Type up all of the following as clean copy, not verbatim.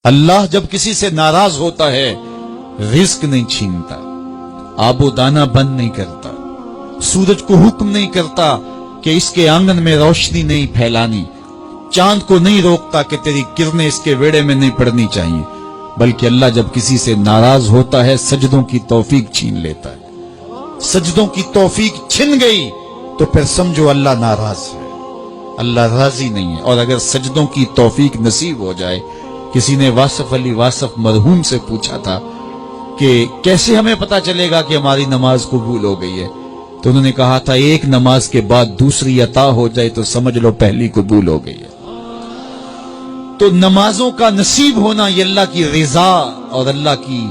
اللہ جب کسی سے ناراض ہوتا ہے رزق نہیں چھینتا، آب و دانہ بند نہیں کرتا، سورج کو حکم نہیں کرتا کہ اس کے آنگن میں روشنی نہیں پھیلانی، چاند کو نہیں روکتا کہ تیری کرنیں اس کے ویڑے میں نہیں پڑنی چاہیے، بلکہ اللہ جب کسی سے ناراض ہوتا ہے سجدوں کی توفیق چھین لیتا ہے۔ سجدوں کی توفیق چھن گئی تو پھر سمجھو اللہ ناراض ہے، اللہ راضی نہیں ہے۔ اور اگر سجدوں کی توفیق نصیب ہو جائے، کسی نے واصف علی واصف مرحوم سے پوچھا تھا کہ کیسے ہمیں پتا چلے گا کہ ہماری نماز قبول ہو گئی ہے، تو انہوں نے کہا تھا ایک نماز کے بعد دوسری عطا ہو جائے تو سمجھ لو پہلی قبول ہو گئی ہے۔ تو نمازوں کا نصیب ہونا یہ اللہ کی رضا اور اللہ کی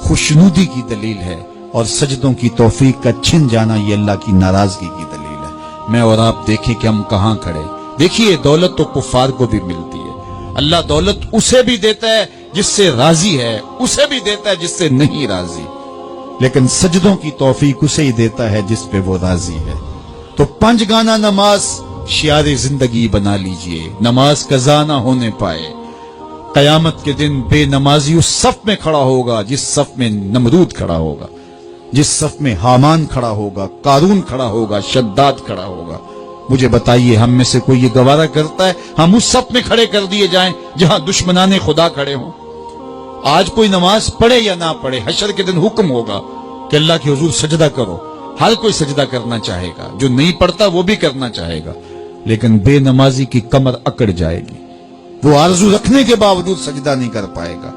خوشنودی کی دلیل ہے، اور سجدوں کی توفیق کا چھن جانا یہ اللہ کی ناراضگی کی دلیل ہے۔ میں اور آپ دیکھیں کہ ہم کہاں کھڑے۔ دیکھیے دولت تو کفار کو بھی ملتی ہے، اللہ دولت اسے بھی دیتا ہے جس سے راضی ہے، اسے بھی دیتا ہے جس سے نہیں راضی، لیکن سجدوں کی توفیق اسے ہی دیتا ہے جس پہ وہ راضی ہے۔ تو 5 گانا نماز شعار زندگی بنا لیجئے، نماز قضا نہ ہونے پائے۔ قیامت کے دن بے نمازی اس صف میں کھڑا ہوگا جس صف میں نمرود کھڑا ہوگا، جس صف میں حامان کھڑا ہوگا، قارون کھڑا ہوگا، شداد کھڑا ہوگا۔ مجھے بتائیے ہم میں سے کوئی یہ گوارہ کرتا ہے ہم اس صف میں کھڑے کر دیے جائیں جہاں دشمنان خدا کھڑے ہوں؟ آج کوئی نماز پڑھے یا نہ پڑھے، حشر کے دن حکم ہوگا کہ اللہ کے حضور سجدہ کرو۔ ہر کوئی سجدہ کرنا چاہے گا، جو نہیں پڑھتا وہ بھی کرنا چاہے گا، لیکن بے نمازی کی کمر اکڑ جائے گی، وہ آرزو رکھنے کے باوجود سجدہ نہیں کر پائے گا۔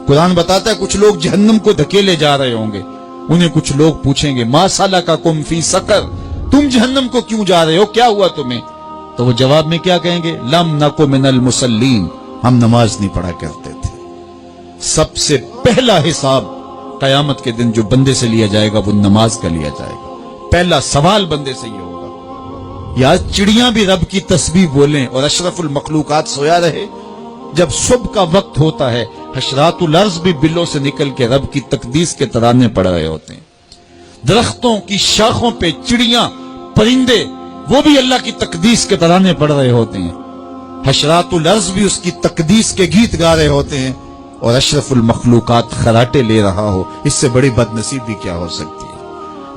قرآن بتاتا ہے کچھ لوگ جہنم کو دھکیلے جا رہے ہوں گے، انہیں کچھ لوگ پوچھیں گے ما سلککم فی سقر، تم جہنم کو کیوں جا رہے ہو، کیا ہوا تمہیں؟ تو وہ جواب میں کیا کہیں گے؟ لم نکو من المصلین، ہم نماز نہیں پڑھا کرتے تھے۔ سب سے پہلا حساب قیامت کے دن جو بندے سے لیا جائے گا وہ نماز کا لیا جائے گا۔ پہلا سوال بندے سے یہ ہوگا۔ یا چڑیاں بھی رب کی تسبیح بولیں اور اشرف المخلوقات سویا رہے، جب صبح کا وقت ہوتا ہے حشرات الارض بھی بلوں سے نکل کے رب کی تقدیس کے ترانے پڑھ رہے ہوتے ہیں، درختوں کی شاخوں پہ چڑیاں پرندے وہ بھی اللہ کی تقدیس کے ترانے پڑھ رہے ہوتے ہیں، حشرات الارض بھی اس کی تقدیس کے گیت گا رہے ہوتے ہیں، اور اشرف المخلوقات خراٹے لے رہا ہو۔ اس سے بڑی بد نصیبی کیا ہو سکتی ہے؟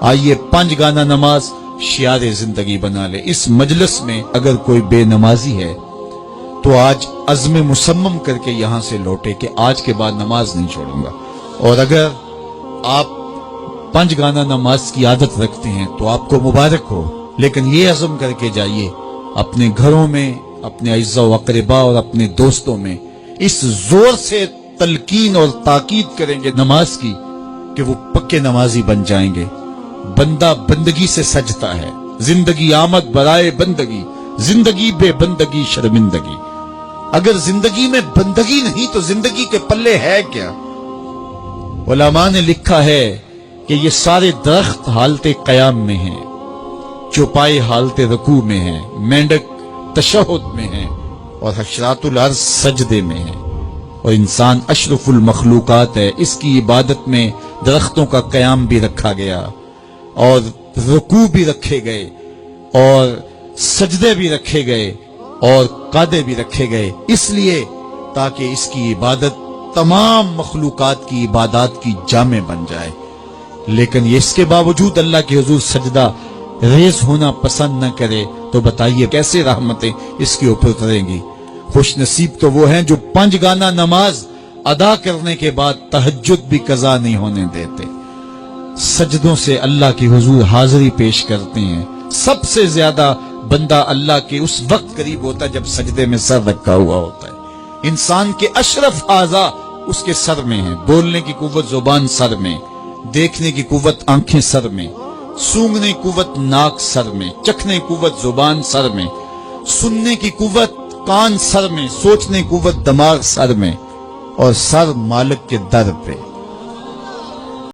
آئیے 5 گانا نماز شعار زندگی بنا لے۔ اس مجلس میں اگر کوئی بے نمازی ہے تو آج عزم مصمم کر کے یہاں سے لوٹے کہ آج کے بعد نماز نہیں چھوڑوں گا۔ اور اگر آپ 5 گانا نماز کی عادت رکھتے ہیں تو آپ کو مبارک ہو، لیکن یہ عزم کر کے جائیے اپنے گھروں میں، اپنے اعزاء و اقرباء اور اپنے دوستوں میں اس زور سے تلقین اور تاکید کریں گے نماز کی کہ وہ پکے نمازی بن جائیں گے۔ بندہ بندگی سے سجتا ہے، زندگی آمد برائے بندگی، زندگی بے بندگی شرمندگی۔ اگر زندگی میں بندگی نہیں تو زندگی کے پلے ہے کیا؟ علماء نے لکھا ہے کہ یہ سارے درخت حالت قیام میں ہیں، چوپائے حالت رکوع میں ہیں، مینڈک تشہد میں ہیں، اور حشرات الارض سجدے میں ہیں، اور انسان اشرف المخلوقات ہے۔ اس کی عبادت میں درختوں کا قیام بھی رکھا گیا، اور رکوع بھی رکھے گئے، اور سجدے بھی رکھے گئے، اور قعدے بھی رکھے گئے، اس لیے تاکہ اس کی عبادت تمام مخلوقات کی عبادات کی جامع بن جائے۔ لیکن اس کے باوجود اللہ کے حضور سجدہ ریز ہونا پسند نہ کرے تو بتائیے کیسے رحمتیں اس کے اوپر اتریں گی؟ خوش نصیب تو وہ ہیں جو 5 گانا نماز ادا کرنے کے بعد تہجد بھی قضا نہیں ہونے دیتے، سجدوں سے اللہ کے حضور حاضری پیش کرتے ہیں۔ سب سے زیادہ بندہ اللہ کے اس وقت قریب ہوتا ہے جب سجدے میں سر رکھا ہوا ہوتا ہے۔ انسان کے اشرف اعضاء اس کے سر میں ہیں، بولنے کی قوت زبان سر میں، دیکھنے کی قوت آنکھیں سر میں، سونگنے کی قوت ناک سر میں، چکھنے کی قوت زبان سر میں، سننے کی قوت کان سر میں، سوچنے کی قوت دماغ سر میں، اور سر مالک کے در پہ۔